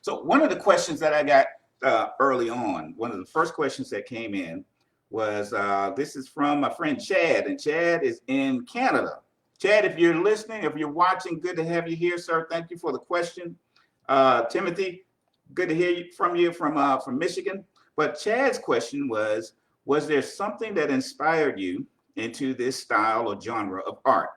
So one of the questions that I got early on, one of the first questions that came in was, this is from my friend Chad, and Chad is in Canada. Chad, if you're listening, if you're watching, good to have you here, sir. Thank you for the question. Timothy, good to hear from you from Michigan. But Chad's question was there something that inspired you into this style or genre of art?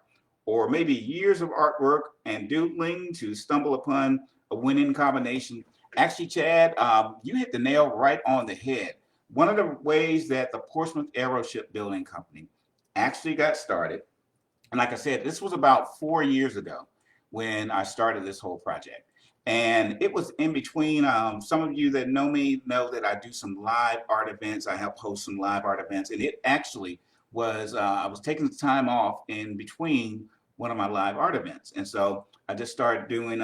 Or maybe years of artwork and doodling to stumble upon a winning combination? Actually, Chad, you hit the nail right on the head. One of the ways that the Portsmouth Aeroship Building Company actually got started, and like I said, this was about 4 years ago when I started this whole project. And it was in between. Some of you that know me know that I do some live art events. I help host some live art events. And it actually was, I was taking the time off in between one of my live art events. And so I just started doing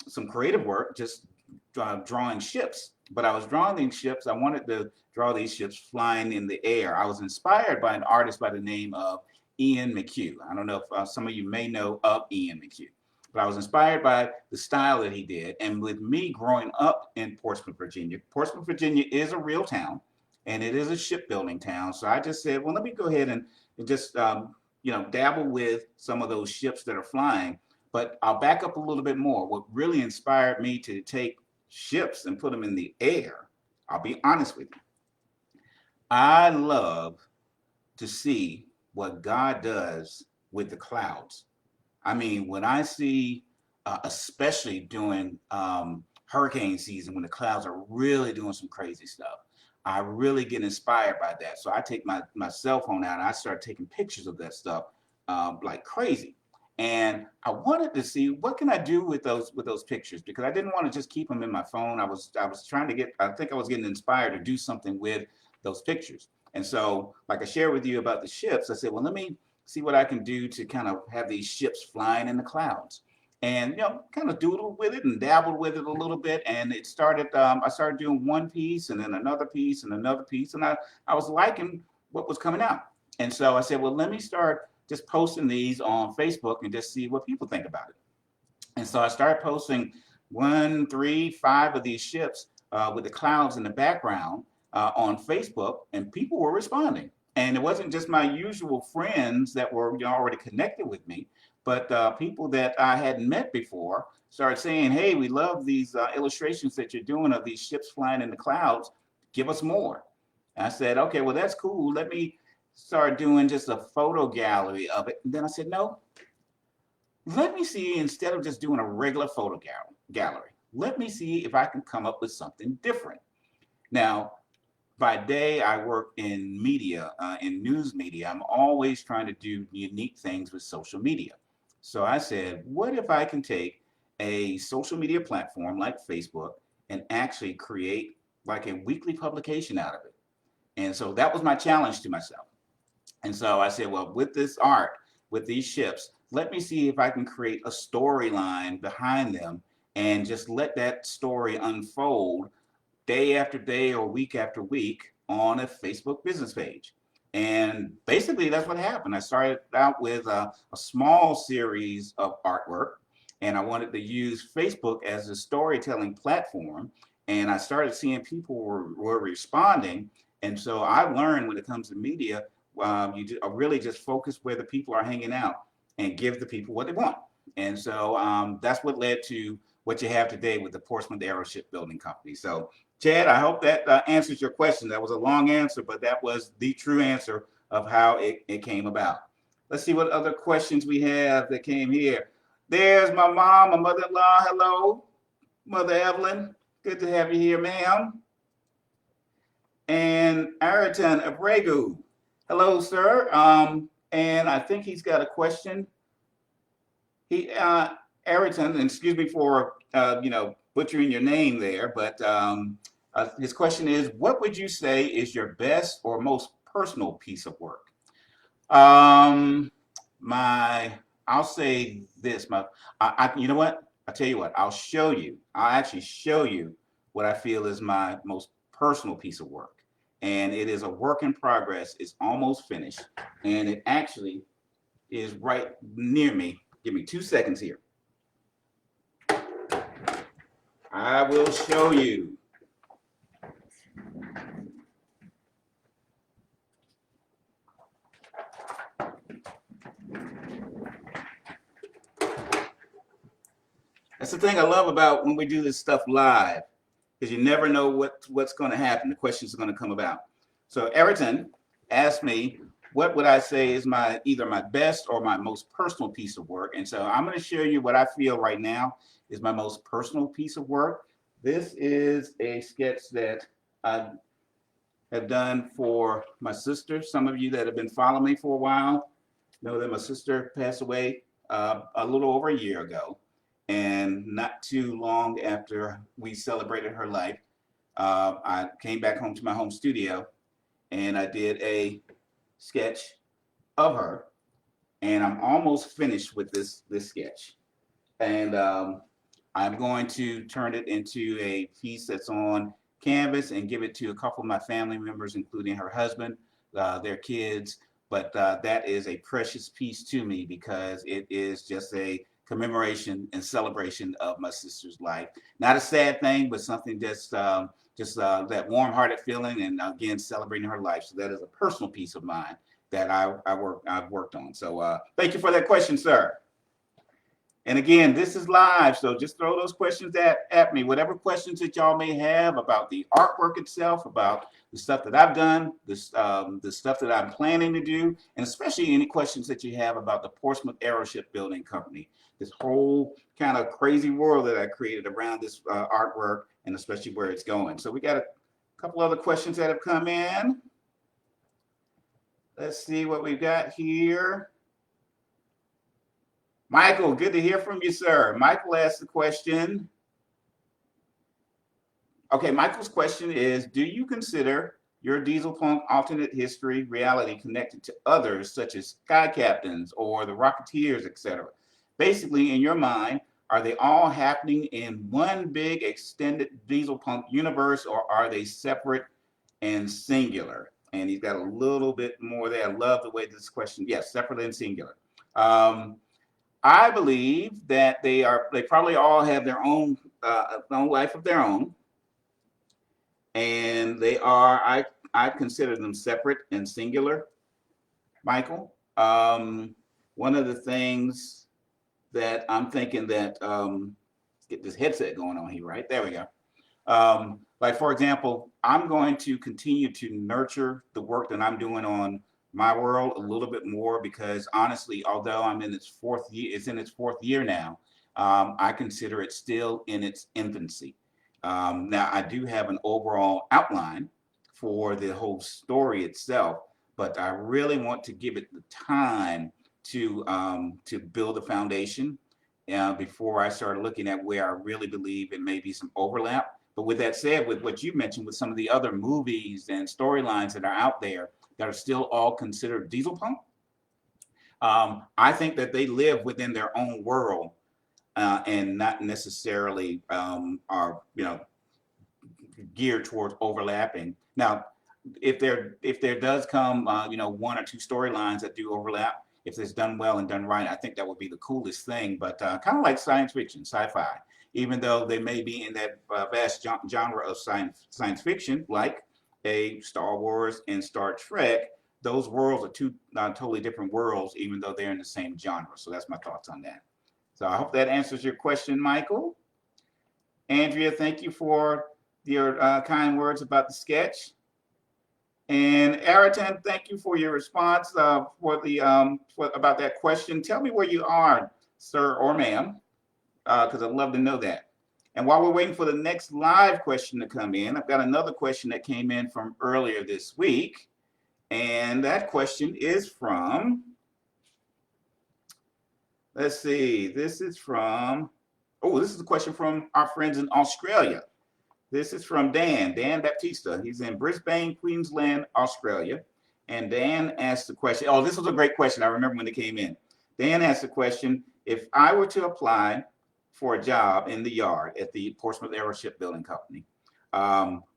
some creative work, just drawing ships. But I was drawing these ships. I wanted to draw these ships flying in the air. I was inspired by an artist by the name of Ian McHugh. I don't know if some of you may know of Ian McHugh, but I was inspired by the style that he did. And with me growing up in Portsmouth, Virginia is a real town and it is a shipbuilding town. So I just said, well, let me go ahead and just, dabble with some of those ships that are flying. But I'll back up a little bit more. What really inspired me to take ships and put them in the air, I'll be honest with you, I love to see what God does with the clouds. I mean, when I see, especially during hurricane season, when the clouds are really doing some crazy stuff, I really get inspired by that. So I take my cell phone out and I start taking pictures of that stuff like crazy. And I wanted to see what can I do with those pictures, because I didn't want to just keep them in my phone. I was trying to get, I think I was getting inspired to do something with those pictures. And so, like I shared with you about the ships, I said, well, let me see what I can do to kind of have these ships flying in the clouds. And kind of doodled with it and dabbled with it a little bit. And it started, I started doing one piece and then another piece and another piece. And I was liking what was coming out. And so I said, well, let me start just posting these on Facebook and just see what people think about it. And so I started posting 1, 3, 5 of these ships with the clouds in the background on Facebook, and people were responding. And it wasn't just my usual friends that were already connected with me, but people that I hadn't met before started saying, hey, we love these illustrations that you're doing of these ships flying in the clouds. Give us more. And I said, okay, well, that's cool. Let me start doing just a photo gallery of it. And then I said, no, let me see, instead of just doing a regular photo gallery, let me see if I can come up with something different. Now, by day, I work in media, in news media. I'm always trying to do unique things with social media. So I said, what if I can take a social media platform like Facebook and actually create like a weekly publication out of it? And so that was my challenge to myself. And so I said, well, with this art, with these ships, let me see if I can create a storyline behind them and just let that story unfold day after day or week after week on a Facebook business page. And basically that's what happened. I started out with a small series of artwork, and I wanted to use Facebook as a storytelling platform. And I started seeing people were responding. And so I learned when it comes to media, really just focus where the people are hanging out and give the people what they want. And so that's what led to what you have today with the Portsmouth Aeroship Building Company. So Chad, I hope that answers your question. That was a long answer, but that was the true answer of how it came about. Let's see what other questions we have that came here. There's my mom, my mother-in-law. Hello, Mother Evelyn. Good to have you here, ma'am. And Ariton Abregu. Hello, sir. And I think he's got a question. Ariton, and excuse me for, butchering your name there, but his question is, what would you say is your best or most personal piece of work? Um, I'll say this, you know what? I'll tell you what, I'll actually show you what I feel is my most personal piece of work. And it is a work in progress. It's almost finished. And it actually is right near me. Give me 2 seconds here. I will show you. That's the thing I love about when we do this stuff live, because you never know what's going to happen. The questions are going to come about. So Everton asked me, what would I say is my either my best or my most personal piece of work? And so I'm going to show you what I feel right now is my most personal piece of work. This is a sketch that I have done for my sister. Some of you that have been following me for a while know that my sister passed away a little over a year ago. And not too long after we celebrated her life, I came back home to my home studio and I did a sketch of her. And I'm almost finished with this sketch. And I'm going to turn it into a piece that's on canvas and give it to a couple of my family members, including her husband, their kids. But that is a precious piece to me because it is just a commemoration and celebration of my sister's life. Not a sad thing, but something just that warm-hearted feeling, and again celebrating her life. So that is a personal piece of mine that I've worked on. So thank you for that question, sir. And again, this is live, so just throw those questions at me. Whatever questions that y'all may have about the artwork itself, about the stuff that I've done, the stuff that I'm planning to do, and especially any questions that you have about the Portsmouth Aeroship Building Company, this whole kind of crazy world that I created around this artwork, and especially where it's going. So we got a couple other questions that have come in. Let's see what we've got here. Michael, good to hear from you, sir. Michael asked the question. Okay, Michael's question is, do you consider your diesel punk alternate history reality connected to others such as Sky Captains or the Rocketeers, etc.? Basically, in your mind, are they all happening in one big extended diesel punk universe, or are they separate and singular? And he's got a little bit more there. I love the way this question, yes, separate and singular. I believe that they probably all have their own life of their own, and they are. I consider them separate and singular, Michael. One of the things that I'm thinking that let's get this headset going on here, right? There we go. Like for example, I'm going to continue to nurture the work that I'm doing on my world a little bit more, because honestly, although I'm in its fourth year, it's in its fourth year now, I consider it still in its infancy. Now I do have an overall outline for the whole story itself, but I really want to give it the time to build a foundation before I start looking at where I really believe it may be some overlap. But with that said, with what you mentioned, with some of the other movies and storylines that are out there that are still all considered diesel punk, I think that they live within their own world and not necessarily are geared towards overlapping. Now, if there does come one or two storylines that do overlap, if it's done well and done right, I think that would be the coolest thing. But kind of like science fiction, sci-fi, even though they may be in that vast genre of science fiction, like a Star Wars and Star Trek, those worlds are two totally different worlds, even though they're in the same genre. So that's my thoughts on that. So I hope that answers your question, Michael. Andrea, thank you for your kind words about the sketch. And Aritan, thank you for your response about that question. Tell me where you are, sir or ma'am, because I'd love to know that. And while we're waiting for the next live question to come in, I've got another question that came in from earlier this week. And that question is from, let's see, this is a question from our friends in Australia. This is from Dan Baptista. He's in Brisbane, Queensland, Australia. And Dan asked the question, oh, this was a great question. I remember when it came in. Dan asked the question, if I were to apply for a job in the yard at the Portsmouth Aeroship Building Company,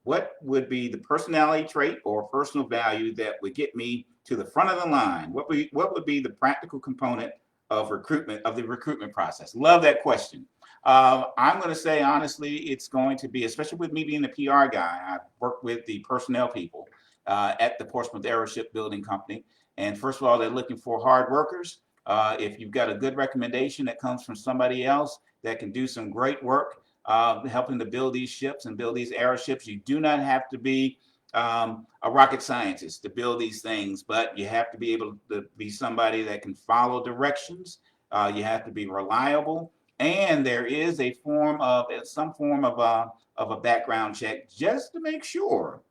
what would be the personality trait or personal value that would get me to the front of the line? What would be the practical component of recruitment, of the recruitment process? Love that question. I'm going to say, honestly, it's going to be, especially with me being the PR guy, I work with the personnel people at the Portsmouth Aeroship Building Company. And first of all, they're looking for hard workers. If you've got a good recommendation that comes from somebody else that can do some great work helping to build these ships and build these aeroships, you do not have to be a rocket scientist to build these things, but you have to be able to be somebody that can follow directions. You have to be reliable, and there is a form of some form of a background check just to make sure,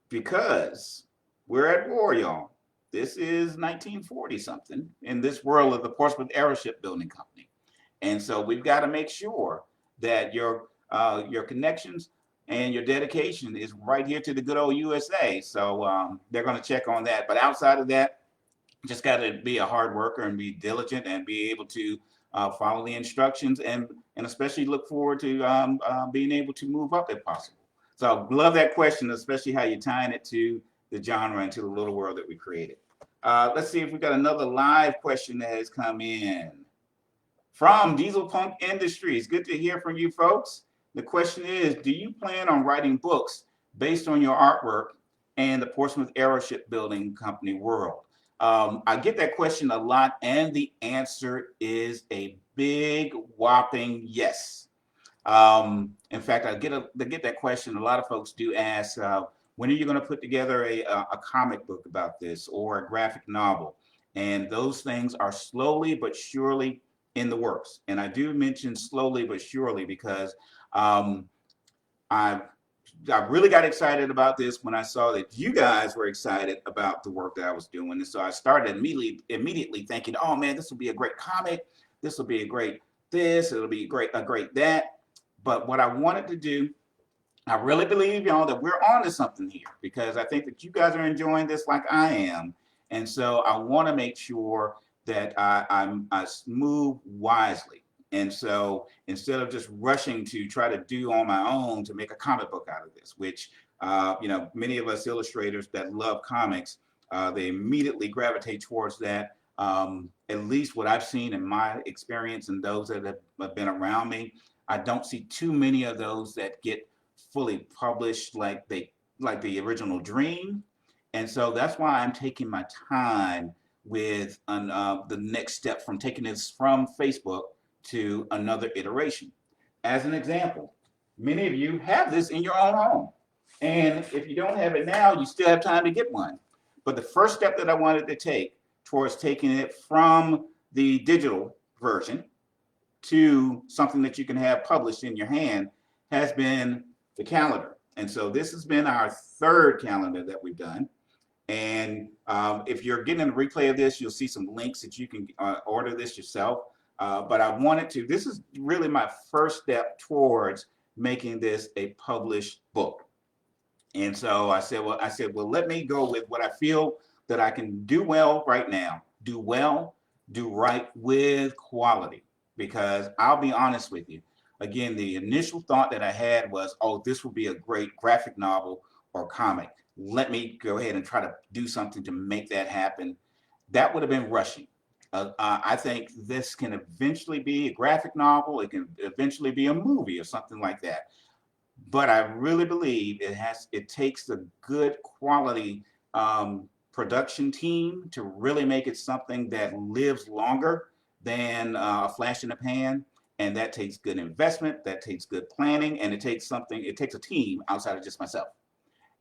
because we're at war, y'all. This is 1940 something in this world of the Portsmouth Aeroship Building Company, and so we've got to make sure that your connections and your dedication is right here to the good old USA. So they're going to check on that. But outside of that, just got to be a hard worker and be diligent and be able to follow the instructions and especially look forward to being able to move up if possible. So love that question, especially how you're tying it to the genre and to the little world that we created. Let's see if we got another live question that has come in from Diesel Punk Industries. Good to hear from you folks. The question is, do you plan on writing books based on your artwork and the Portsmouth Aeroship Building Company world? I get that question a lot, and the answer is a big whopping yes. In fact, I get that question. A lot of folks do ask, when are you going to put together a comic book about this or a graphic novel? And those things are slowly but surely in the works. And I do mention slowly but surely because I really got excited about this when I saw that you guys were excited about the work that I was doing. And so I started immediately thinking, oh man, this will be a great comic. This will be a great this. It'll be a great that. But what I wanted to do, I really believe, y'all, that we're on to something here, because I think that you guys are enjoying this like I am. And so I want to make sure that I move wisely. And so instead of just rushing to try to do on my own to make a comic book out of this, which, many of us illustrators that love comics, they immediately gravitate towards that. At least what I've seen in my experience and those that have been around me, I don't see too many of those that get fully published like the original dream. And so that's why I'm taking my time with the next step from taking this from Facebook to another iteration. As an example, many of you have this in your own home. And if you don't have it now, you still have time to get one. But the first step that I wanted to take towards taking it from the digital version to something that you can have published in your hand has been the calendar. And so this has been our third calendar that we've done. And if you're getting a replay of this, you'll see some links that you can order this yourself. But I wanted to, this is really my first step towards making this a published book. And so I said, well, let me go with what I feel that I can do well right now. Do well, do right with quality. Because I'll be honest with you, again, the initial thought that I had was, oh, this would be a great graphic novel or comic. Let me go ahead and try to do something to make that happen. That would have been rushing. I think this can eventually be a graphic novel. It can eventually be a movie or something like that. But I really believe it takes a good quality production team to really make it something that lives longer than a flash in the pan. And that takes good investment, that takes good planning, and it takes a team outside of just myself.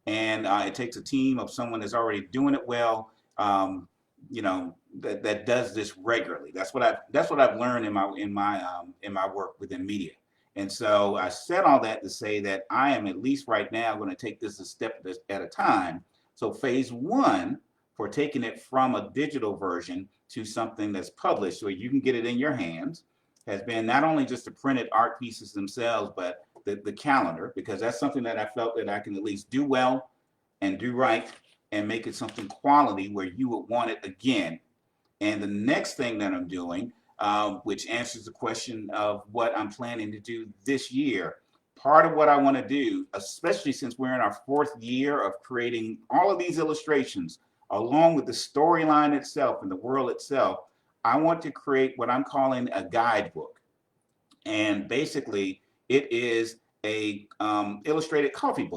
And it takes a team of someone that's already doing it well, that does this regularly. That's what I've learned in my work within media. And so I said all that to say that I am, at least right now, going to take this a step at a time. So phase one for taking it from a digital version to something that's published so you can get it in your hands has been not only just the printed art pieces themselves, but the calendar, because that's something that I felt that I can at least do well and do right and make it something quality where you would want it again. And the next thing that I'm doing, which answers the question of what I'm planning to do this year, part of what I want to do, especially since we're in our fourth year of creating all of these illustrations, along with the storyline itself and the world itself, I want to create what I'm calling a guidebook. And basically, it is a illustrated coffee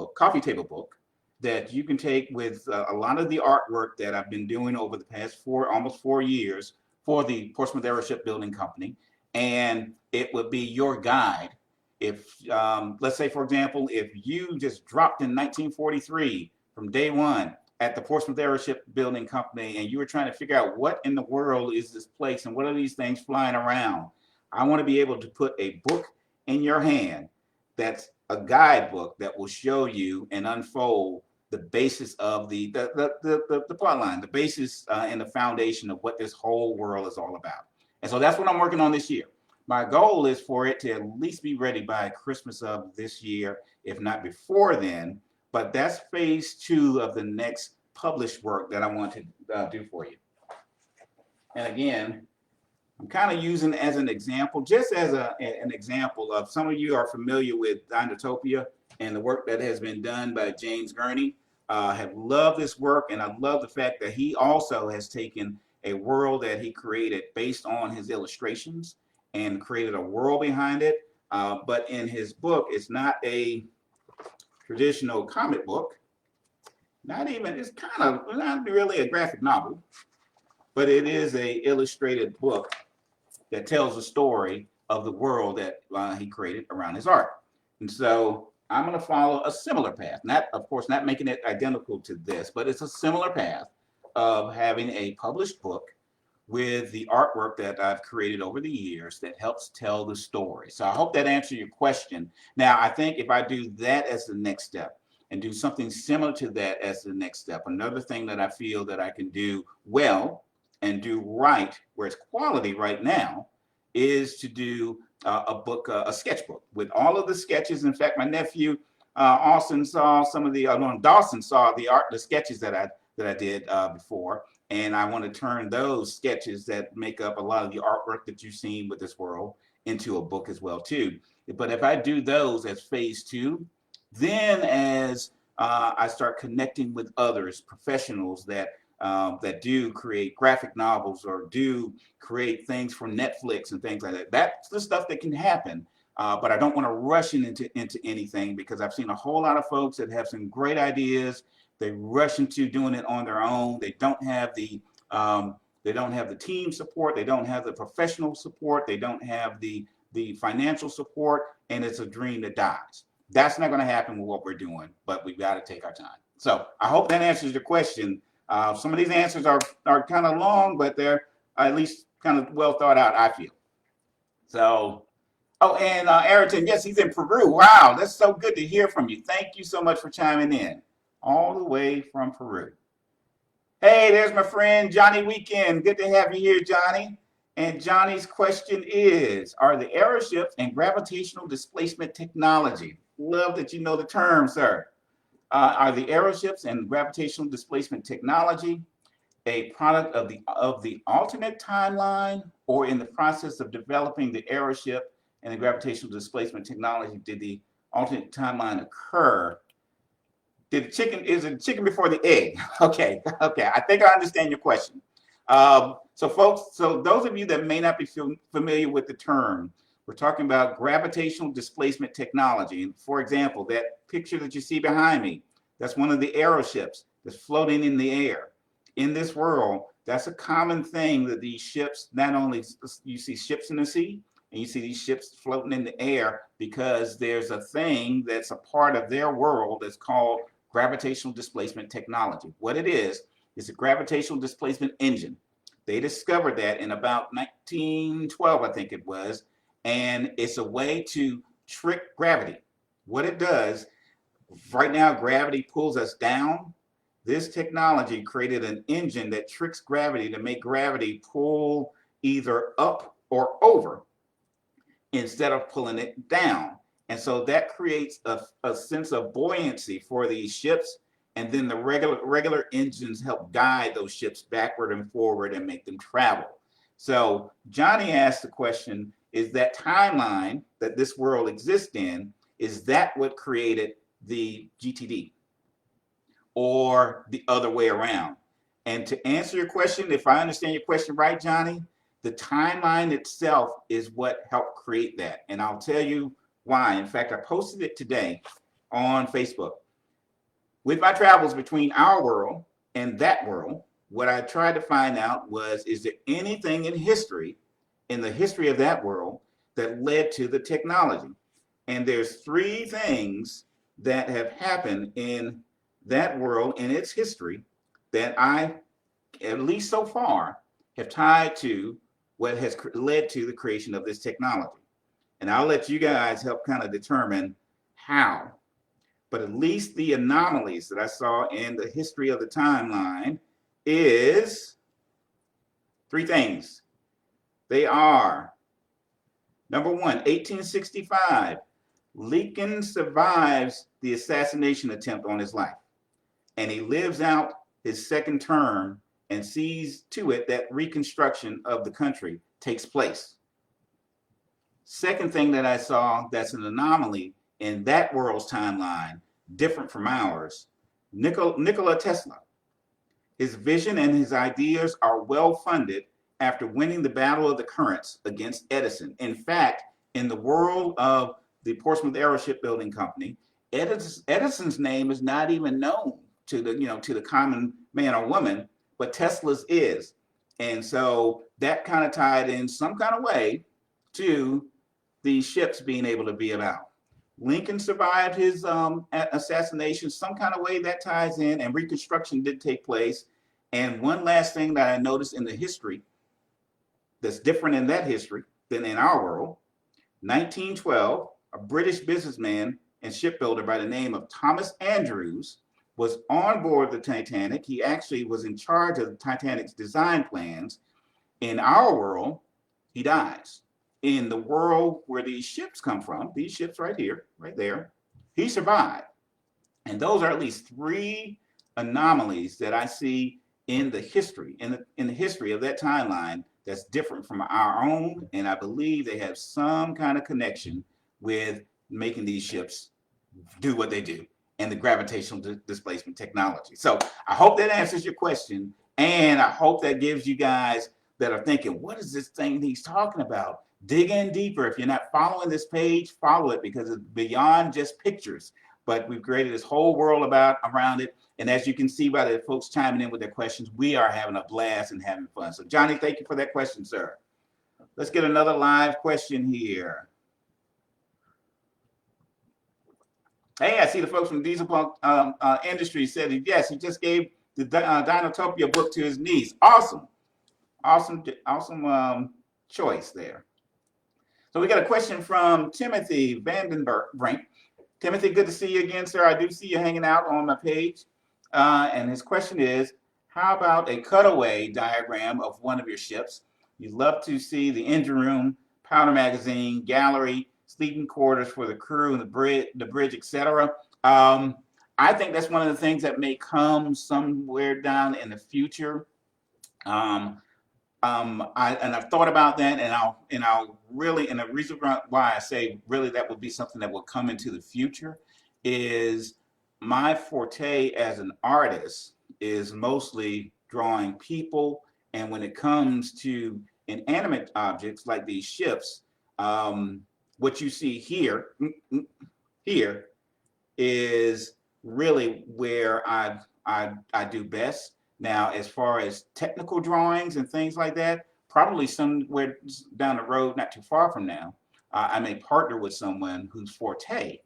table book that you can take with a lot of the artwork that I've been doing over the past almost 4 years for the Portsmouth Airship Building Company. And it would be your guide. If, let's say, for example, if you just dropped in 1943 from day one at the Portsmouth Airship Building Company and you were trying to figure out what in the world is this place and what are these things flying around, I want to be able to put a book in your hand that's a guidebook that will show you and unfold the basis of the plot line, the basis and the foundation of what this whole world is all about. And so that's what I'm working on this year. My goal is for it to at least be ready by Christmas of this year, if not before then. But that's phase 2 of the next published work that I want to do for you. And again, I'm kind of using as an example, just as an example of, some of you are familiar with Dinotopia and the work that has been done by James Gurney. Have loved this work, and I love the fact that he also has taken a world that he created based on his illustrations and created a world behind it. But in his book, it's not a traditional comic book. It's kind of not really a graphic novel, but it is a illustrated book that tells the story of the world that he created around his art. And so I'm going to follow a similar path, of course, not making it identical to this, but it's a similar path of having a published book with the artwork that I've created over the years that helps tell the story. So I hope that answered your question. Now, I think if I do that as the next step and do something similar to that as the next step, another thing that I feel that I can do well and do right, where it's quality right now, is to do a sketchbook with all of the sketches. In fact, my nephew Dawson saw the sketches that I did before, and I want to turn those sketches that make up a lot of the artwork that you've seen with this world into a book as well too. But if I do those as phase 2, then as I start connecting with others, professionals that do create graphic novels or do create things for Netflix and things like that. That's the stuff that can happen. But I don't want to rush into anything, because I've seen a whole lot of folks that have some great ideas. They rush into doing it on their own. They don't have the team support. They don't have the professional support. They don't have the financial support, and it's a dream that dies. That's not going to happen with what we're doing, but we've got to take our time. So I hope that answers your question. Some of these answers are kind of long, but they're at least kind of well thought out, I feel. So, oh, and Ayrton, yes, he's in Peru. Wow, that's so good to hear from you. Thank you so much for chiming in, all the way from Peru. Hey, there's my friend Johnny Weekend. Good to have you here, Johnny. And Johnny's question is, are the aeroships and gravitational displacement technology? Love that you know the term, sir. Are the aeroships and gravitational displacement technology a product of the alternate timeline, or in the process of developing the aerosship and the gravitational displacement technology, did the alternate timeline occur? Is it chicken before the egg? Okay, I think I understand your question. So folks, those of you that may not be familiar with the term, we're talking about gravitational displacement technology. And for example, that picture that you see behind me, that's one of the aeroships that's floating in the air. In this world, that's a common thing that these ships, not only you see ships in the sea, and you see these ships floating in the air, because there's a thing that's a part of their world that's called gravitational displacement technology. What it is a gravitational displacement engine. They discovered that in about 1912, I think it was, and it's a way to trick gravity. What it does, right now gravity pulls us down. This technology created an engine that tricks gravity to make gravity pull either up or over instead of pulling it down. And so that creates a sense of buoyancy for these ships. And then the regular engines help guide those ships backward and forward and make them travel. So Johnny asked the question, is that timeline that this world exists in, is that what created the GTD, or the other way around? And to answer your question, if I understand your question right, Johnny, The timeline itself is what helped create that. And I'll tell you why. In fact, I posted it today on Facebook. With my travels between our world and that world, what I tried to find out was, is there anything in history, in the history of that world, that led to the technology? And there's three things that have happened in that world in its history that I, at least so far, have tied to what has led to the creation of this technology. And I'll let you guys help kind of determine how. But at least the anomalies that I saw in the history of the timeline is three things. They are, number one, 1865, Lincoln survives the assassination attempt on his life, and he lives out his second term and sees to it that reconstruction of the country takes place. Second thing that I saw that's an anomaly in that world's timeline, different from ours, Nikola Tesla. His vision and his ideas are well funded after winning the Battle of the Currents against Edison. In fact, in the world of the Portsmouth Aeroship Building Company, Edison's name is not even known to the common man or woman, but Tesla's is. And so that kind of tied in some kind of way to these ships being able to be about. Lincoln survived his assassination, some kind of way that ties in, and Reconstruction did take place. And one last thing that I noticed in the history that's different in that history than in our world, 1912, a British businessman and shipbuilder by the name of Thomas Andrews was on board the Titanic. He actually was in charge of the Titanic's design plans. In our world, he dies. In the world where these ships come from, these ships right here, right there, he survived. And those are at least three anomalies that I see in the history, in the history of that timeline that's different from our own. And I believe they have some kind of connection with making these ships do what they do and the gravitational displacement technology. So I hope that answers your question. And I hope that gives you guys that are thinking, what is this thing he's talking about? Dig in deeper. If you're not following this page, follow it, because it's beyond just pictures. But we've created this whole world around it. And as you can see by the folks chiming in with their questions, we are having a blast and having fun. So Johnny, thank you for that question, sir. Let's get another live question here. Hey, I see the folks from Diesel Punk Industries said that, yes, he just gave the Dinotopia book to his niece. Awesome. Awesome choice there. So we got a question from Timothy Vandenbrink. Timothy, good to see you again, sir. I do see you hanging out on my page. And his question is, how about a cutaway diagram of one of your ships? You'd love to see the engine room, powder magazine, gallery, sleeping quarters for the crew, and the bridge, etc. I think that's one of the things that may come somewhere down in the future. I've thought about that, and I'll really, and the reason why I say really that would be something that will come into the future is my forte as an artist is mostly drawing people, and when it comes to inanimate objects like these ships, what you see here is really where I do best. Now, as far as technical drawings and things like that, probably somewhere down the road, not too far from now, I may partner with someone whose forte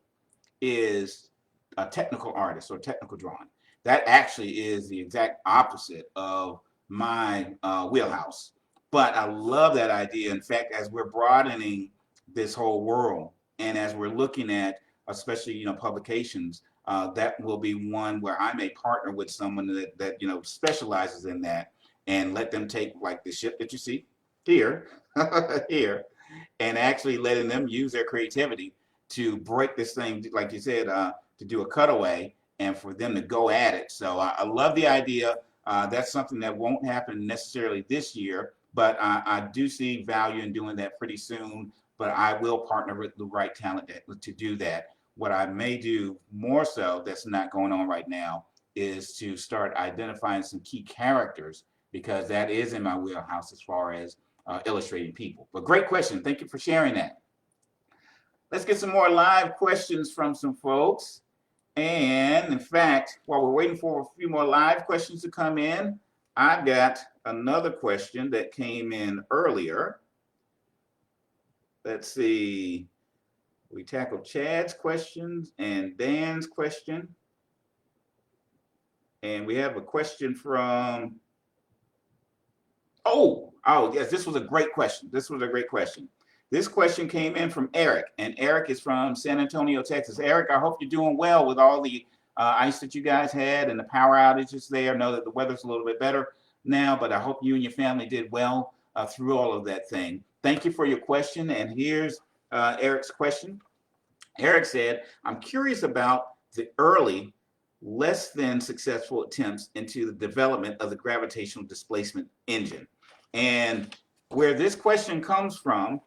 is a technical artist or technical drawing. That actually is the exact opposite of my wheelhouse. But I love that idea. In fact, as we're broadening this whole world, and as we're looking at, especially publications, that will be one where I may partner with someone that specializes in that, and let them take like the ship that you see here, here, and actually letting them use their creativity to break this thing, like you said, to do a cutaway and for them to go at it. So I love the idea. That's something that won't happen necessarily this year, but I do see value in doing that pretty soon. But I will partner with the right talent to do that. What I may do more so that's not going on right now is to start identifying some key characters, because that is in my wheelhouse as far as illustrating people. But great question. Thank you for sharing that. Let's get some more live questions from some folks. And in fact, while we're waiting for a few more live questions to come in, I've got another question that came in earlier. Let's see. We tackled Chad's questions and Dan's question. And we have a question from, oh, yes, this was a great question. This was a great question. This question came in from Eric, and Eric is from San Antonio, Texas. Eric, I hope you're doing well with all the ice that you guys had and the power outages there. I know that the weather's a little bit better now, but I hope you and your family did well through all of that thing. Thank you for your question, and here's Eric's question. Eric said, I'm curious about the early, less than successful attempts into the development of the gravitational displacement engine. And where this question comes from,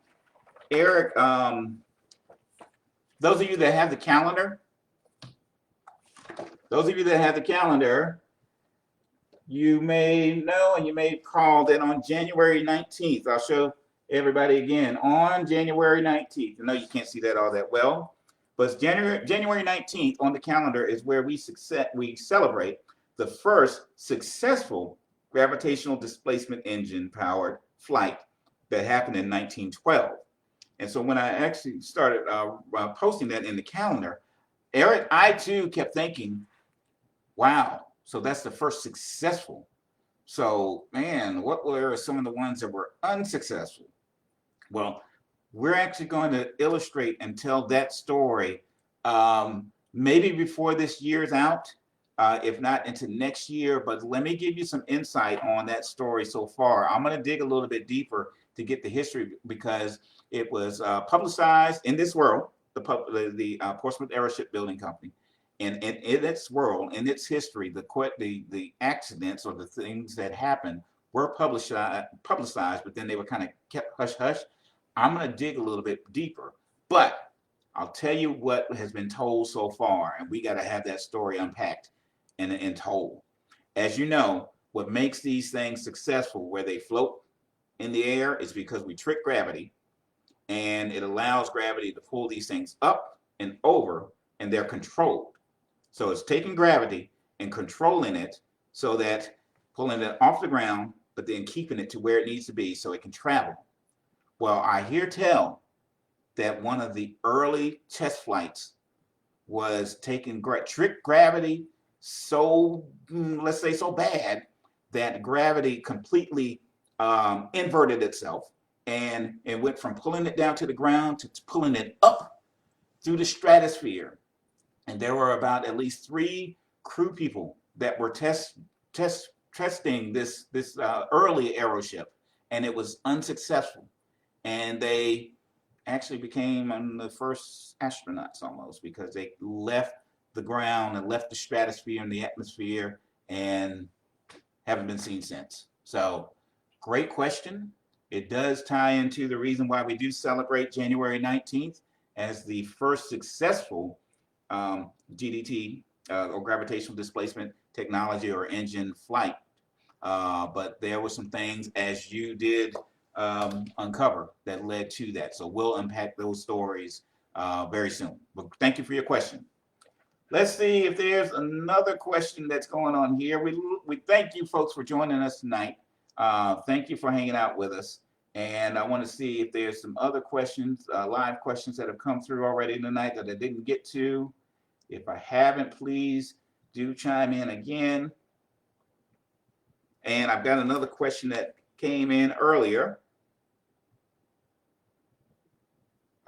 Eric, those of you that have the calendar, you may know and you may recall that on January 19th, I'll show everybody again, on January 19th, I know you can't see that all that well, but January 19th on the calendar is where we celebrate the first successful gravitational displacement engine powered flight that happened in 1912. And so when I actually started posting that in the calendar, Eric, I too kept thinking, wow, so that's the first successful. So, man, what were some of the ones that were unsuccessful? Well, we're actually going to illustrate and tell that story maybe before this year's out, if not into next year. But let me give you some insight on that story so far. I'm going to dig a little bit deeper to get the history because it was publicized in this world, the Portsmouth Aeroship Building Company. And in its world, in its history, the accidents or the things that happened were publicized, but then they were kind of kept hush-hush. I'm going to dig a little bit deeper, but I'll tell you what has been told so far, and we got to have that story unpacked and told. As you know, what makes these things successful, where they float in the air, is because we trick gravity, and it allows gravity to pull these things up and over, and they're controlled. So it's taking gravity and controlling it so that pulling it off the ground, but then keeping it to where it needs to be so it can travel. Well, I hear tell that one of the early test flights was taking trick gravity so, let's say, so bad that gravity completely inverted itself, and it went from pulling it down to the ground to pulling it up through the stratosphere. And there were about at least 3 crew people that were testing this early aeroship, and it was unsuccessful. And they actually became the first astronauts almost, because they left the ground and left the stratosphere and the atmosphere and haven't been seen since. So great question. It does tie into the reason why we do celebrate January 19th as the first successful GDT or gravitational displacement technology or engine flight. But there were some things, as you did uncover, that led to that. So we'll unpack those stories very soon. But thank you for your question. Let's see if there's another question that's going on here. We thank you folks for joining us tonight. Thank you for hanging out with us. And I want to see if there's some other questions, live questions that have come through already tonight that I didn't get to. If I haven't, please do chime in again. And I've got another question that came in earlier.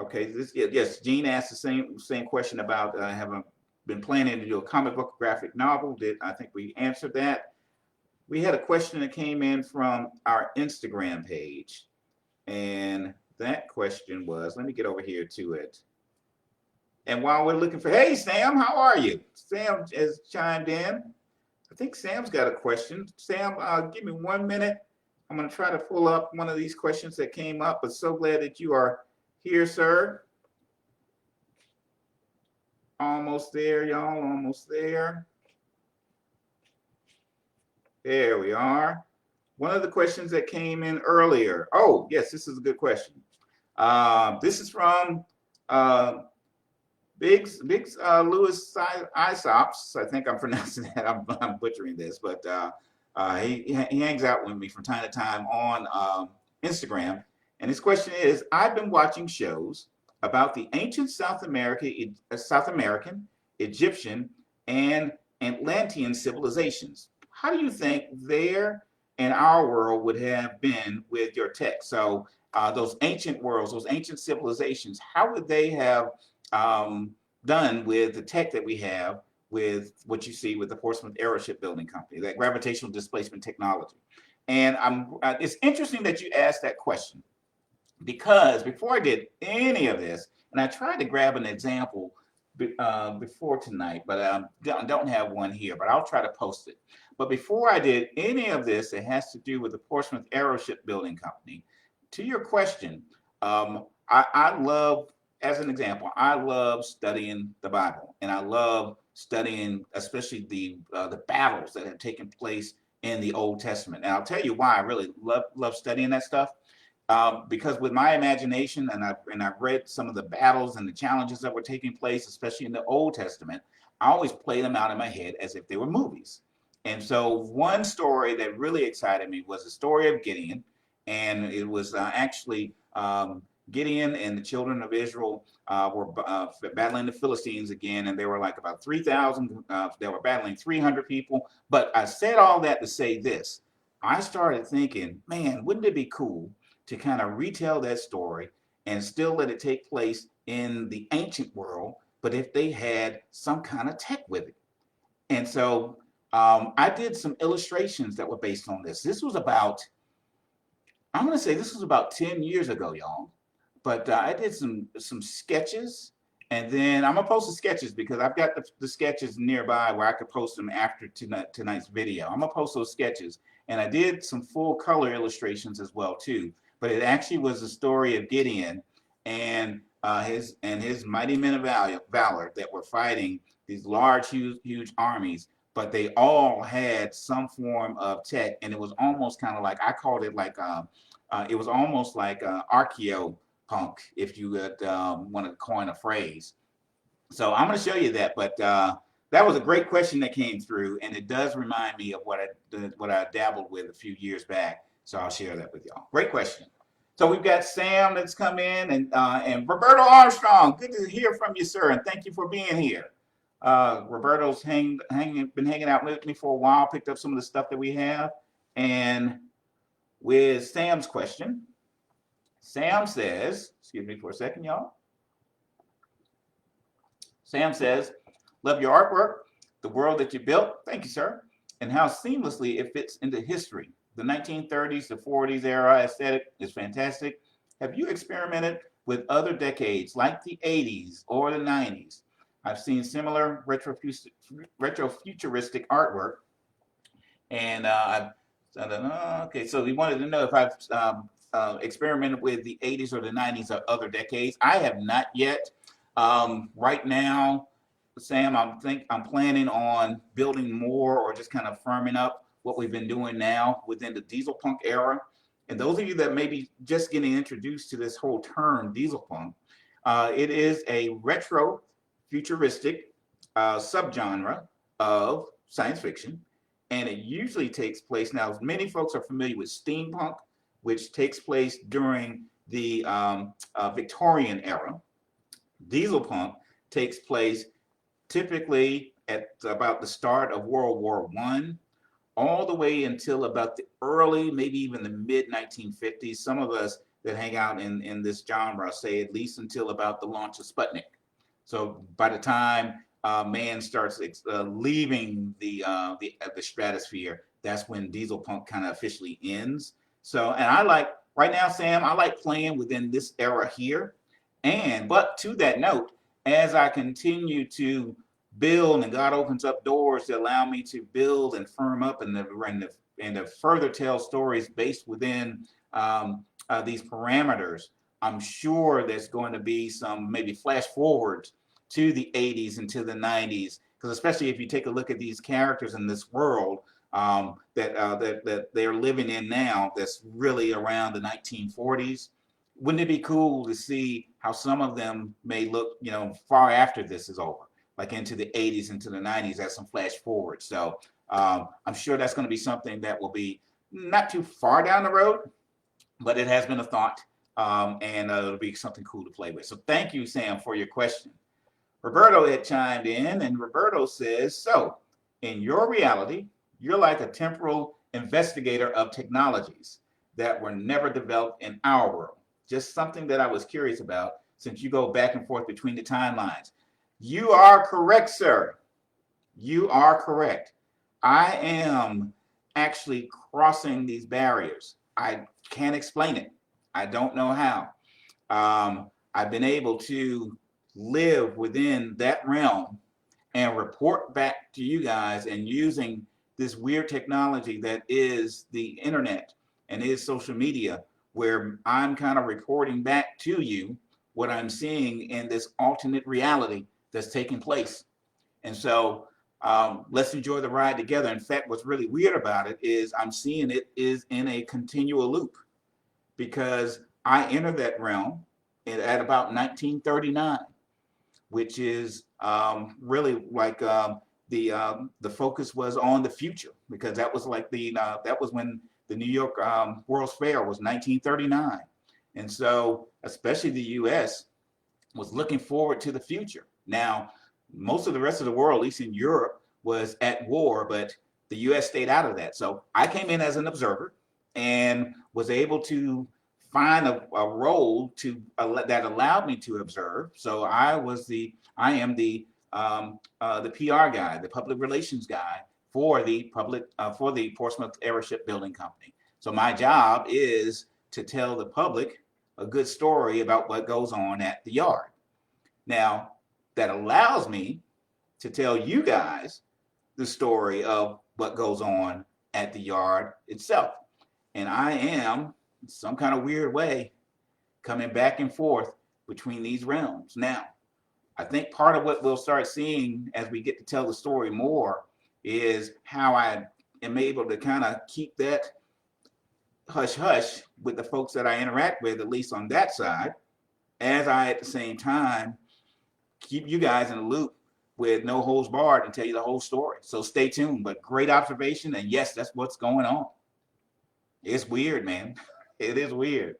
Okay, yes, Jean asked the same question about having been planning to do a comic book graphic novel. I think we answered that. We had a question that came in from our Instagram page. And that question was, let me get over here to it. And while we're looking for, hey, Sam, how are you? Sam has chimed in. I think Sam's got a question. Sam, give me 1 minute. I'm going to try to pull up one of these questions that came up, but so glad that you are here, sir. Almost there, y'all, almost there. There we are. one of the questions that came in earlier. Oh, yes, this is a good question. This is from Biggs Lewis Isops. I think I'm pronouncing that. I'm butchering this, but he hangs out with me from time to time on Instagram. And his question is: I've been watching shows about the ancient South American, Egyptian, and Atlantean civilizations. How do you think their and our world would have been with your tech? So those ancient worlds, those ancient civilizations, how would they have done with the tech that we have with what you see with the Portsmouth Aeroship Building Company, that gravitational displacement technology? And it's interesting that you asked that question, because before I did any of this, and I tried to grab an example before tonight, but don't have one here, but I'll try to post it. But before I did any of this, it has to do with the Portsmouth Aeroship Building Company. To your question, I love, as an example, I love studying the Bible, and I love studying especially the battles that have taken place in the Old Testament. And I'll tell you why I really love studying that stuff. Because with my imagination, and I've read some of the battles and the challenges that were taking place, especially in the Old Testament, I always play them out in my head as if they were movies. And so one story that really excited me was the story of Gideon, and it was actually Gideon and the children of Israel were battling the Philistines again, and they were like about 3,000. They were battling 300 people. But I said all that to say this: I started thinking, man, wouldn't it be cool to kind of retell that story and still let it take place in the ancient world, but if they had some kind of tech with it? And so I did some illustrations that were based on this. This was about, I'm going to say this was about 10 years ago, y'all. But I did some sketches, and then I'm going to post the sketches because I've got the sketches nearby where I could post them after tonight's video. I'm going to post those sketches, and I did some full color illustrations as well too. But it actually was the story of Gideon and his mighty men of valor that were fighting these large, huge armies. But they all had some form of tech, and it was almost kind of like, I called it like it was almost like archeo punk, if you would want to coin a phrase. So I'm going to show you that. But that was a great question that came through, and it does remind me of what I dabbled with a few years back. So I'll share that with y'all. Great question. So we've got Sam that's come in, and Roberto Armstrong. Good to hear from you, sir, and thank you for being here. Roberto's been hanging out with me for a while, picked up some of the stuff that we have. And with Sam's question, Sam says, excuse me for a second, y'all. Sam says, love your artwork, the world that you built. Thank you, sir. And how seamlessly it fits into history. The 1930s to 40s era aesthetic is fantastic. Have you experimented with other decades like the 80s or the 90s? I've seen similar retrofuturistic artwork. And okay, so he wanted to know if I've experimented with the 80s or the 90s or other decades. I have not yet. Right now, Sam, I'm planning on building more, or just kind of firming up what we've been doing now within the diesel punk era. And those of you that may be just getting introduced to this whole term diesel punk, it is a retro futuristic subgenre of science fiction. And it usually takes place, now many folks are familiar with steampunk, which takes place during the Victorian era. Diesel punk takes place typically at about the start of World War I, all the way until about the early, maybe even the mid 1950s. Some of us that hang out in this genre say at least until about the launch of Sputnik. So by the time man starts leaving the stratosphere, that's when diesel punk kind of officially ends. So, and I like, right now, Sam, I like playing within this era here. But to that note, as I continue to build and God opens up doors to allow me to build and firm up and to further tell stories based within these parameters, I'm sure there's going to be some maybe flash forwards to the 80s and to the 90s, because especially if you take a look at these characters in this world, that they're living in now that's really around the 1940s. Wouldn't it be cool to see how some of them may look, far after this is over, like into the 80s, into the 90s, as some flash forward. So I'm sure that's going to be something that will be not too far down the road, but it has been a thought, and it'll be something cool to play with. So thank you, Sam, for your question. Roberto had chimed in, and Roberto says, so in your reality, you're like a temporal investigator of technologies that were never developed in our world. Just something that I was curious about, since you go back and forth between the timelines. You are correct, sir. You are correct. I am actually crossing these barriers. I can't explain it. I don't know how. I've been able to live within that realm and report back to you guys, and using this weird technology that is the internet and is social media, where I'm kind of reporting back to you what I'm seeing in this alternate reality that's taking place. And so let's enjoy the ride together. In fact, what's really weird about it is I'm seeing it is in a continual loop, because I entered that realm at about 1939, which is really like the focus was on the future, because that was like that was when the New York World's Fair was 1939, and so especially the U.S. was looking forward to the future. Now, most of the rest of the world, at least in Europe, was at war, but the U.S. stayed out of that. So I came in as an observer and was able to find a role that allowed me to observe. So I am the PR guy, the public relations guy for the Portsmouth Airship Building Company. So my job is to tell the public a good story about what goes on at the yard. Now, that allows me to tell you guys the story of what goes on at the yard itself. And I am, in some kind of weird way, coming back and forth between these realms. Now, I think part of what we'll start seeing as we get to tell the story more is how I am able to kind of keep that hush hush with the folks that I interact with, at least on that side, as I at the same time keep you guys in the loop with no holds barred and tell you the whole story. So stay tuned. But great observation, and yes, that's what's going on. It's weird, man. It is weird.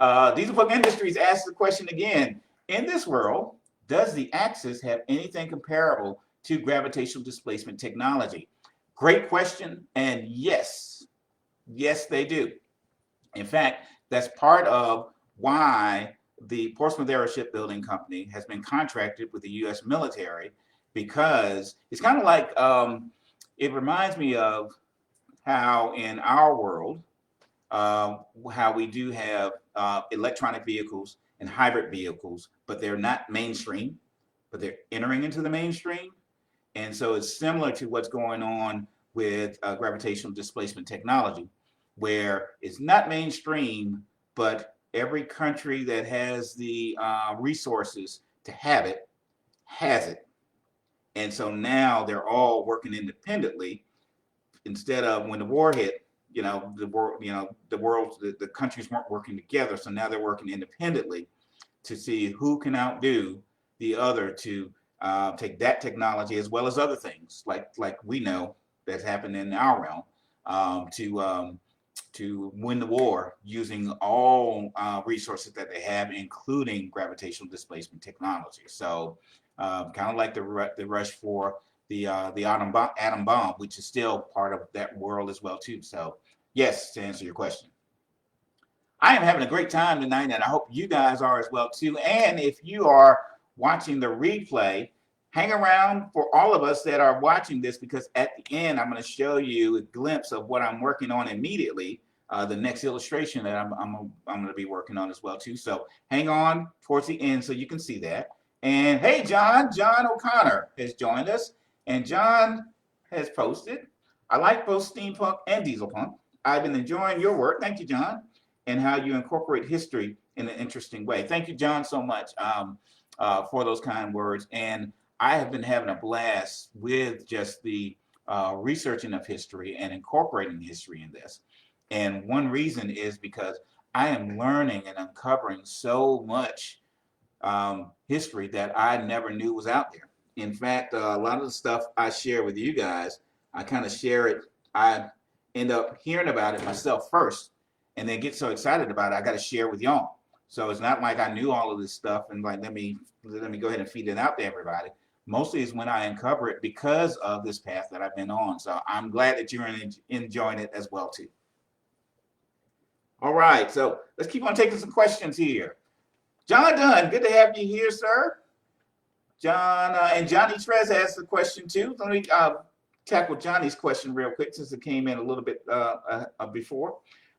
Dieselbook Industries asks the question again. In this world, does the Axis have anything comparable to gravitational displacement technology? Great question, and yes, they do. In fact, that's part of why the Portsmouth Airship Building Company has been contracted with the U.S. military, because it's kind of like, it reminds me of how in our world, how we do have electronic vehicles and hybrid vehicles, but they're not mainstream, but they're entering into the mainstream. And so it's similar to what's going on with gravitational displacement technology, where it's not mainstream, but every country that has the resources to have it has it. And so now they're all working independently, instead of when the war hit, the countries weren't working together. So now they're working independently to see who can outdo the other to take that technology, as well as other things like we know that's happened in our realm, to win the war using all resources that they have, including gravitational displacement technology. So kind of like the rush for the atom bomb, which is still part of that world as well too. So yes, to answer your question, I am having a great time tonight, and I hope you guys are as well too. And if you are watching the replay, hang around for all of us that are watching this, because at the end I'm going to show you a glimpse of what I'm working on immediately. The next illustration that I'm going to be working on as well too. So hang on towards the end so you can see that. And hey, John O'Connor has joined us, and John has posted, I like both steampunk and dieselpunk. I've been enjoying your work. Thank you, John, and how you incorporate history in an interesting way. Thank you, John, so much for those kind words. And I have been having a blast with just the researching of history and incorporating history in this. And one reason is because I am learning and uncovering so much history that I never knew was out there. In fact, a lot of the stuff I share with you guys, I kind of share it. I end up hearing about it myself first, and then get so excited about it, I got to share with y'all. So it's not like I knew all of this stuff and like let me go ahead and feed it out to everybody. Mostly is when I uncover it because of this path that I've been on. So I'm glad that you're enjoying it as well too. All right, so let's keep on taking some questions here. John Dunn, good to have you here, sir. John and Johnny Trez asked a question too. Let me tackle Johnny's question real quick since it came in a little bit before.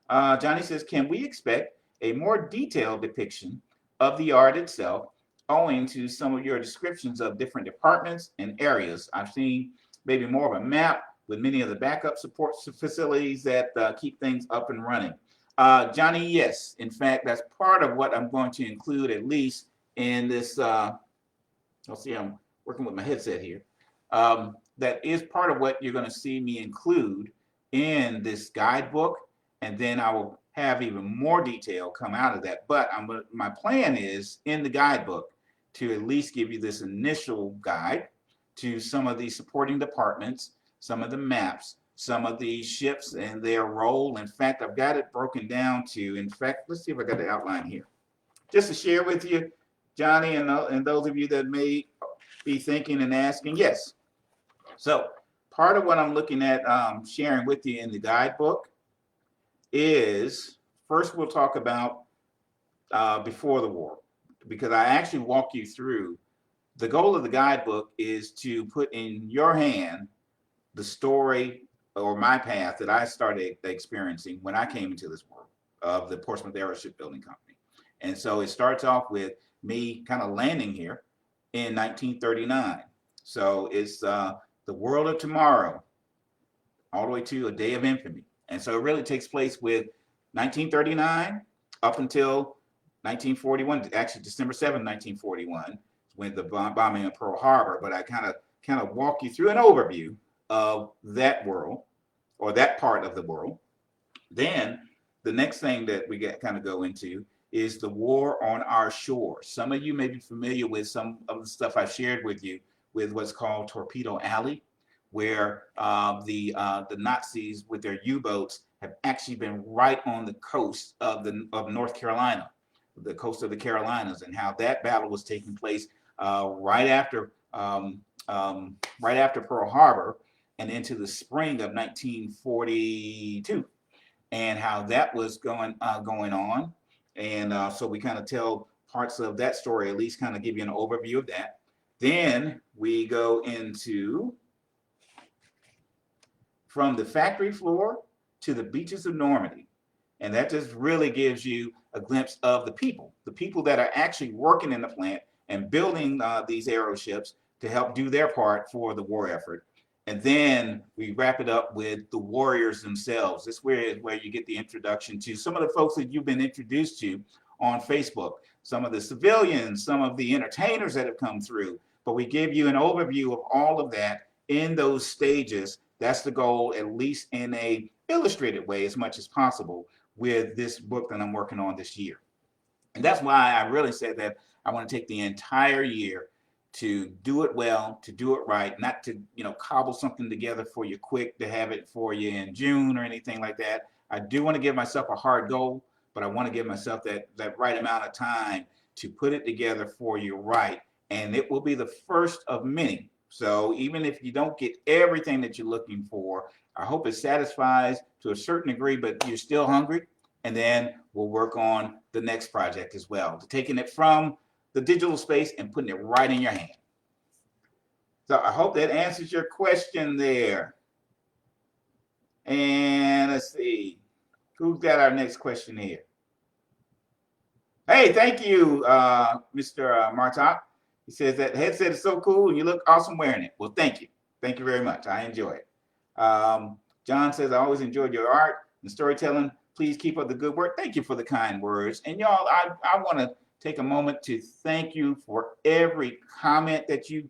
Johnny says, can we expect a more detailed depiction of the art itself owing to some of your descriptions of different departments and areas? I've seen maybe more of a map with many of the backup support facilities that keep things up and running. Johnny, yes. In fact, that's part of what I'm going to include at least in this. Let's see, I'm working with my headset here. That is part of what you're going to see me include in this guidebook. And then I will have even more detail come out of that. But my plan is in the guidebook to at least give you this initial guide to some of the supporting departments, some of the maps, some of the ships and their role. In fact, I've got it broken down to, in fact, let's see if I got the outline here. Just to share with you, Johnny, and those of you that may be thinking and asking, yes. So part of what I'm looking at sharing with you in the guidebook is, first we'll talk about before the war, because I actually walk you through. The goal of the guidebook is to put in your hand the story or my path that I started experiencing when I came into this world of the Portsmouth Aeroship Building Company. And so it starts off with me kind of landing here in 1939. So it's the world of tomorrow, all the way to a day of infamy. And so it really takes place with 1939 up until 1941, actually December 7, 1941, when the bombing of Pearl Harbor. But I kind of walk you through an overview of that world, or that part of the world. Then the next thing that we kind of go into is the war on our shore. Some of you may be familiar with some of the stuff I've shared with you with what's called Torpedo Alley, where the Nazis with their U-boats have actually been right on the coast of North Carolina, the coast of the Carolinas, and how that battle was taking place right after Pearl Harbor and into the spring of 1942, and how that was going on. And so we kind of tell parts of that story, at least kind of give you an overview of that. Then we go into from the factory floor to the beaches of Normandy. And that just really gives you a glimpse of the people that are actually working in the plant and building these aeroships to help do their part for the war effort. And then we wrap it up with the warriors themselves. This is where you get the introduction to some of the folks that you've been introduced to on Facebook, some of the civilians, some of the entertainers that have come through. But we give you an overview of all of that in those stages. That's the goal, at least in a illustrated way as much as possible with this book that I'm working on this year. And that's why I really said that I want to take the entire year to do it well, to do it right, not to, cobble something together for you quick to have it for you in June or anything like that. I do want to give myself a hard goal, but I want to give myself that right amount of time to put it together for you right. And it will be the first of many. So even if you don't get everything that you're looking for, I hope it satisfies to a certain degree, but you're still hungry. And then we'll work on the next project as well, to taking it from the digital space and putting it right in your hand. So I hope that answers your question there. And let's see, who's got our next question here? Hey, thank you, Mr. Martok. He says that headset is so cool and you look awesome wearing it. Well, thank you. Thank you very much. I enjoy it. John says, I always enjoyed your art and storytelling. Please keep up the good work. Thank you for the kind words. And y'all, I want to take a moment to thank you for every comment that you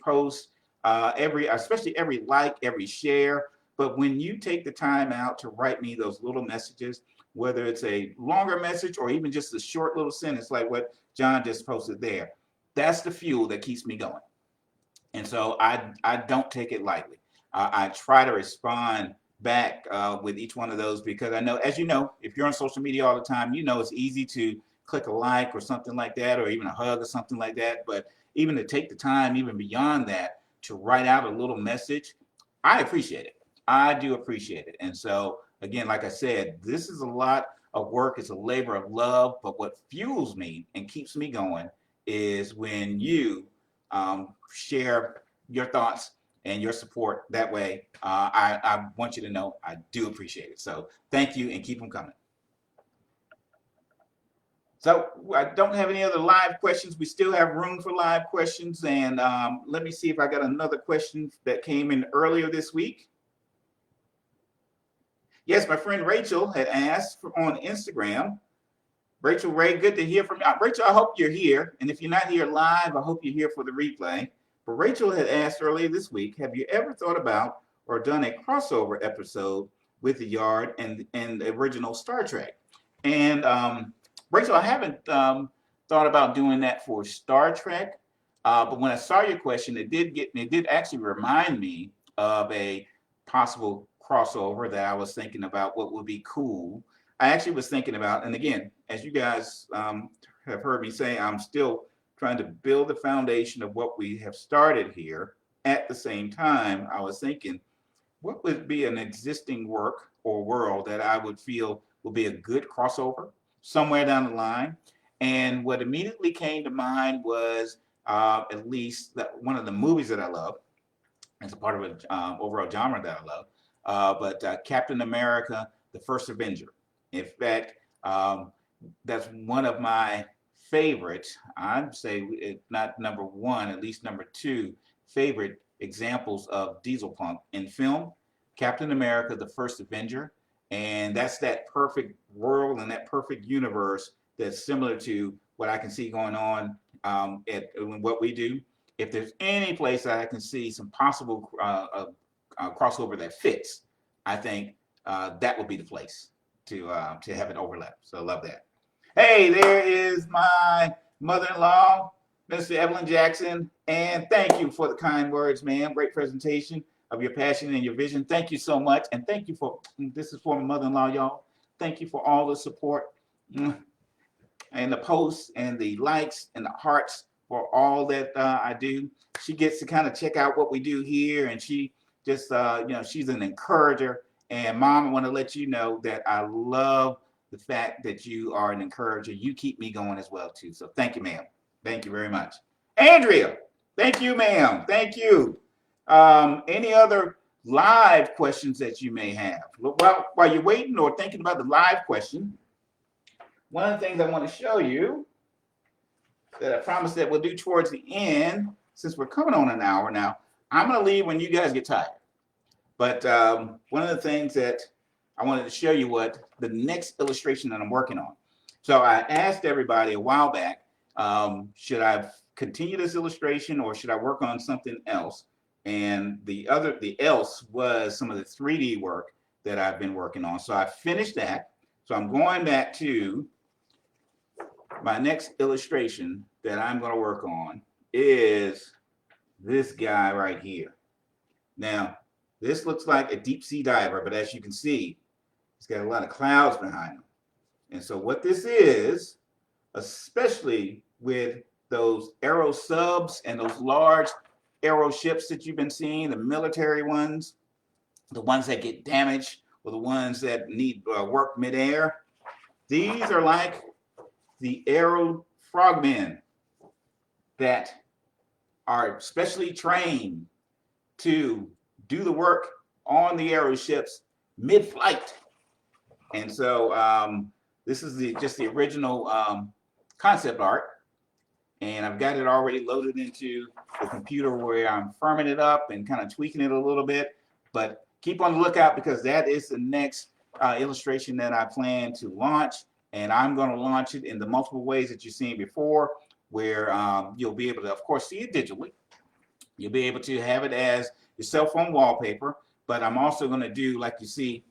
post. especially every like, every share. But when you take the time out to write me those little messages, whether it's a longer message or even just a short little sentence like what John just posted there, that's the fuel that keeps me going. And so I don't take it lightly. I try to respond back with each one of those because I know, as you know, if you're on social media all the time, you know it's easy to click a like or something like that, or even a hug or something like that. But even to take the time, even beyond that, to write out a little message, I appreciate it. I do appreciate it. And so, again, like I said, this is a lot of work. It's a labor of love. But what fuels me and keeps me going is when you share your thoughts and your support that way. I want you to know I do appreciate it. So thank you and keep them coming. So I don't have any other live questions. We still have room for live questions. And let me see if I got another question that came in earlier this week. Yes, my friend Rachel had asked on Instagram. Rachel Ray, good to hear from you. Rachel, I hope you're here. And if you're not here live, I hope you're here for the replay. But Rachel had asked earlier this week, have you ever thought about or done a crossover episode with The Yard and the original Star Trek? And Rachel, I haven't thought about doing that for Star Trek. But when I saw your question, it did actually remind me of a possible crossover that I was thinking about what would be cool. I actually was thinking about, and again, as you guys have heard me say, I'm still trying to build the foundation of what we have started here. At the same time, I was thinking, what would be an existing work or world that I would feel would be a good crossover somewhere down the line? And what immediately came to mind was at least one of the movies that I love. It's a part of an overall genre that I love. But Captain America, the First Avenger. In fact, that's one of my favorite, I'd say if not number one, at least number two favorite examples of diesel punk in film. Captain America, the First Avenger. And that's that perfect world and that perfect universe that's similar to what I can see going on in what we do. If there's any place that I can see some possible crossover that fits, I think that would be the place to have an overlap. So I love that. Hey, there is my mother-in-law, Mr. Evelyn Jackson, and thank you for the kind words, ma'am. Great presentation of your passion and your vision. Thank you so much, and thank you for, this is for my mother-in-law, y'all. Thank you for all the support and the posts and the likes and the hearts for all that I do. She gets to kind of check out what we do here, and she just, she's an encourager. And Mom, I want to let you know that I love the fact that you are an encourager. You keep me going as well, too. So thank you, ma'am. Thank you very much. Andrea, thank you, ma'am. Thank you. Any other live questions that you may have? While you're waiting or thinking about the live question, one of the things I want to show you that I promised that we'll do towards the end, since we're coming on an hour now, I'm going to leave when you guys get tired. But one of the things that I wanted to show you what the next illustration that I'm working on. So I asked everybody a while back, should I continue this illustration or should I work on something else? And the else was some of the 3D work that I've been working on. So I finished that. So I'm going back to my next illustration that I'm going to work on is this guy right here. Now, this looks like a deep sea diver, but as you can see, it's got a lot of clouds behind him. And so what this is, especially with those aero subs and those large aeroships that you've been seeing, the military ones, the ones that get damaged, or the ones that need work midair, these are like the aero frogmen that are specially trained to do the work on the aeroships mid-flight. And so this is just the original concept art. And I've got it already loaded into the computer where I'm firming it up and kind of tweaking it a little bit. But keep on the lookout because that is the next illustration that I plan to launch. And I'm going to launch it in the multiple ways that you've seen before, where you'll be able to, of course, see it digitally. You'll be able to have it as your cell phone wallpaper, but I'm also going to do, like you see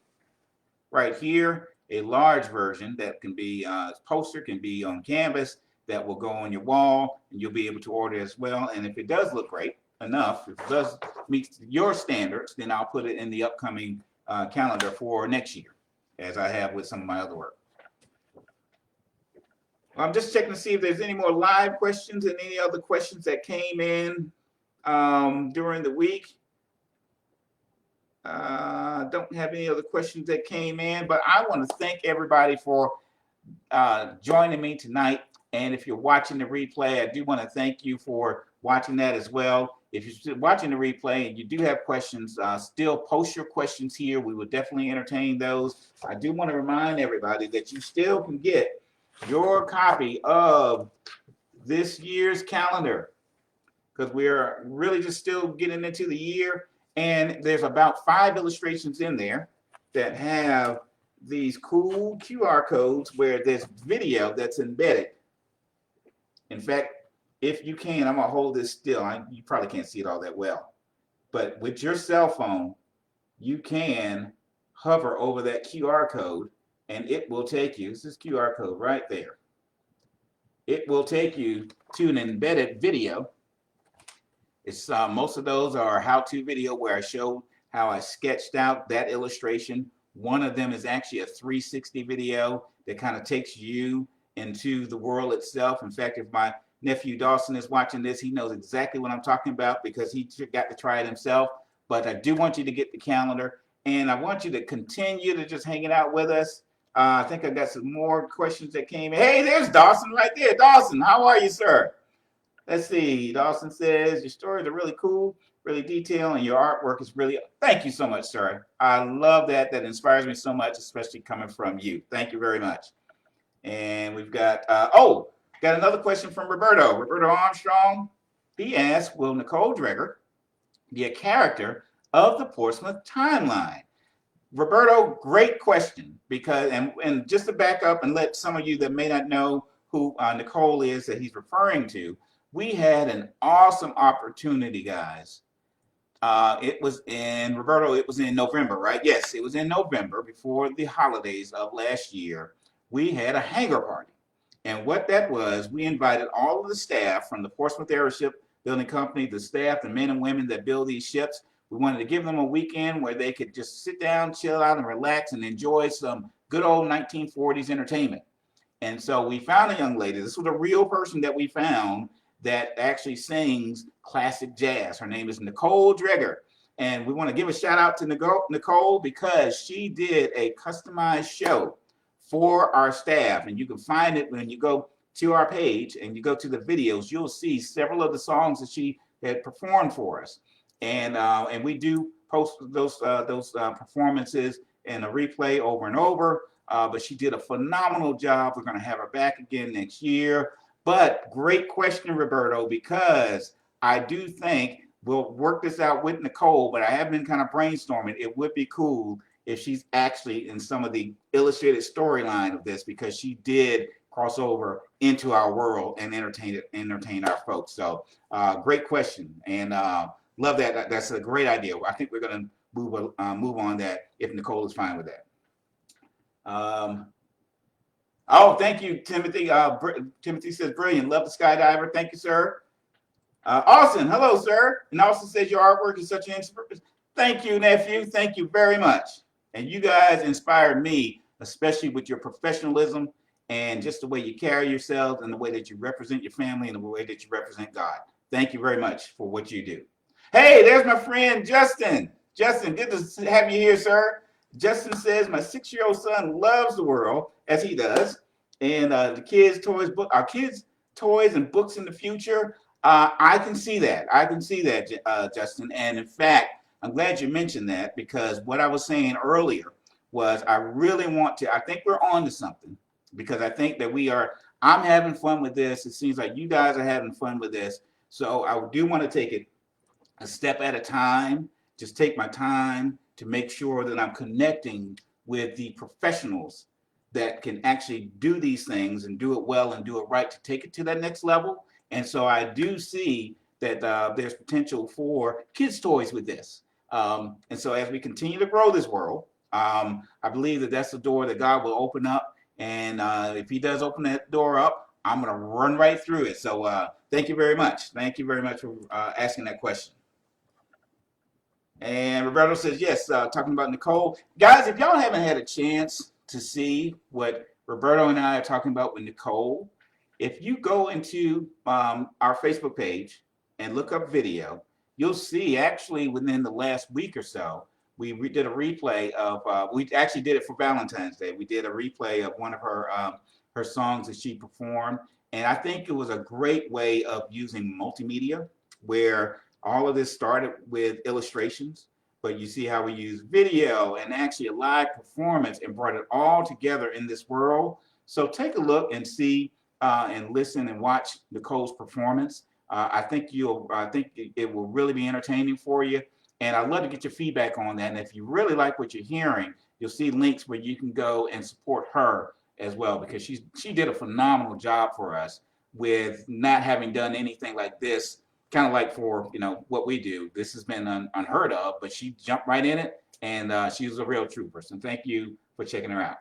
right here, a large version that can be poster, can be on canvas, that will go on your wall, and you'll be able to order as well. And if it does look great enough, if it does meet your standards, then I'll put it in the upcoming calendar for next year, as I have with some of my other work. I'm just checking to see if there's any more live questions and any other questions that came in during the week. Don't have any other questions that came in, but I want to thank everybody for joining me tonight. And if you're watching the replay, I do want to thank you for watching that as well. If you're watching the replay and you do have questions, still post your questions here. We will definitely entertain those. I do want to remind everybody that you still can get your copy of this year's calendar, because we're really just still getting into the year. And there's about 5 illustrations in there that have these cool QR codes where there's video that's embedded. In fact, if you can, I'm going to hold this still. You probably can't see it all that well. But with your cell phone, you can hover over that QR code, and it will take you, this is QR code right there. It will take you to an embedded video. It's most of those are how-to video where I show how I sketched out that illustration. One of them is actually a 360 video that kind of takes you into the world itself. In fact, if my nephew Dawson is watching this, he knows exactly what I'm talking about because he got to try it himself. But I do want you to get the calendar, and I want you to continue to just hanging out with us. I think I got some more questions that came in. Hey, there's Dawson right there. Dawson, how are you, sir? Let's see. Dawson says, your stories are really cool, really detailed, and your artwork is really, thank you so much, sir. I love that. That inspires me so much, especially coming from you. Thank you very much. And we've got, got another question from Roberto. Roberto Armstrong. He asked, will Nicole Dreger be a character of the Portsmouth timeline? Roberto, great question, because, and just to back up and let some of you that may not know who Nicole is that he's referring to, we had an awesome opportunity, guys. It was in November, right? Yes, it was in November before the holidays of last year. We had a hangar party. And what that was, we invited all of the staff from the Portsmouth Airship Building Company, the staff, the men and women that build these ships. We wanted to give them a weekend where they could just sit down, chill out, and relax and enjoy some good old 1940s entertainment. And so we found a young lady. This was a real person that we found that actually sings classic jazz. Her name is Nicole Dreger. And we want to give a shout out to Nicole because she did a customized show for our staff. And you can find it when you go to our page and you go to the videos. You'll see several of the songs that she had performed for us. And we do post those performances in a replay over and over. But she did a phenomenal job. We're going to have her back again next year. But great question, Roberto, because I do think we'll work this out with Nicole, but I have been kind of brainstorming. It would be cool if she's actually in some of the illustrated storyline of this, because she did cross over into our world and entertain our folks. So great question, and love that. That's a great idea. I think we're going to move on that if Nicole is fine with that. Oh, thank you, Timothy. Timothy says, brilliant. Love the skydiver. Thank you, sir. Austin, hello, sir. And Austin says your artwork is such an inspiration. Thank you, nephew. Thank you very much. And you guys inspired me, especially with your professionalism and just the way you carry yourselves and the way that you represent your family and the way that you represent God. Thank you very much for what you do. Hey, there's my friend, Justin. Justin, good to have you here, sir. Justin says, my 6-year-old son loves the world, as he does, and our kids' toys and books in the future. I can see that. I can see that, Justin. And in fact, I'm glad you mentioned that, because what I was saying earlier was I really want to, I think we're on to something, because I think that I'm having fun with this. It seems like you guys are having fun with this. So I do want to take it a step at a time, just take my time to make sure that I'm connecting with the professionals that can actually do these things and do it well and do it right to take it to that next level. And so I do see that there's potential for kids' toys with this. And so as we continue to grow this world, I believe that that's the door that God will open up. And if he does open that door up, I'm going to run right through it. So thank you very much. Thank you very much for asking that question. And Roberto says, yes, talking about Nicole. Guys, if y'all haven't had a chance to see what Roberto and I are talking about with Nicole, if you go into our Facebook page and look up video, you'll see actually within the last week or so, we did a replay of, we actually did it for Valentine's Day. We did a replay of one of her songs that she performed. And I think it was a great way of using multimedia, where all of this started with illustrations, but you see how we use video and actually a live performance and brought it all together in this world. So take a look and see and listen and watch Nicole's performance. I think it will really be entertaining for you. And I'd love to get your feedback on that. And if you really like what you're hearing, you'll see links where you can go and support her as well, because she did a phenomenal job for us with not having done anything like this, kind of like for what we do. This has been unheard of, but she jumped right in it, and she was a real trooper. So thank you for checking her out.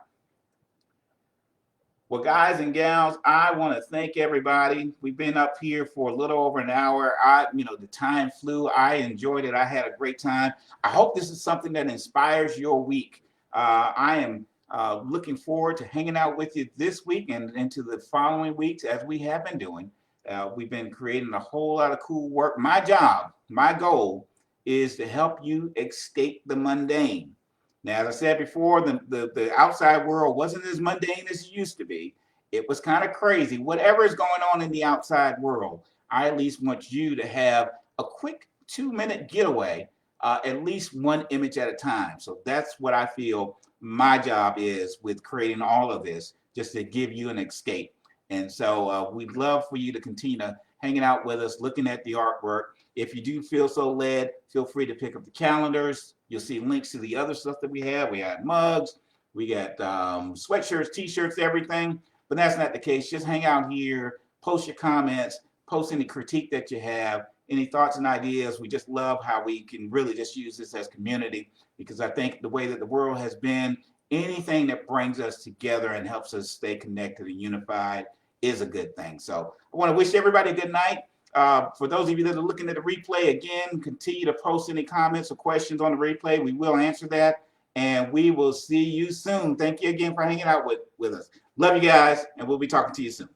Well, guys and gals, I want to thank everybody. We've been up here for a little over an hour. The time flew. I enjoyed it. I had a great time. I hope this is something that inspires your week. I am looking forward to hanging out with you this week and into the following weeks, as we have been doing. We've been creating a whole lot of cool work. My job, my goal is to help you escape the mundane. Now, as I said before, the outside world wasn't as mundane as it used to be. It was kind of crazy. Whatever is going on in the outside world, I at least want you to have a quick 2-minute getaway, at least one image at a time. So that's what I feel my job is with creating all of this, just to give you an escape. And so we'd love for you to continue hanging out with us, looking at the artwork. If you do feel so led, feel free to pick up the calendars. You'll see links to the other stuff that we have. We got mugs, we got sweatshirts, t-shirts, everything. But that's not the case. Just hang out here, post your comments, post any critique that you have, any thoughts and ideas. We just love how we can really just use this as community, because I think the way that the world has been, anything that brings us together and helps us stay connected and unified is a good thing. So I want to wish everybody a good night. For those of you that are looking at the replay, again, continue to post any comments or questions on the replay. We will answer that, and we will see you soon. Thank you again for hanging out with us. Love you guys, and we'll be talking to you soon.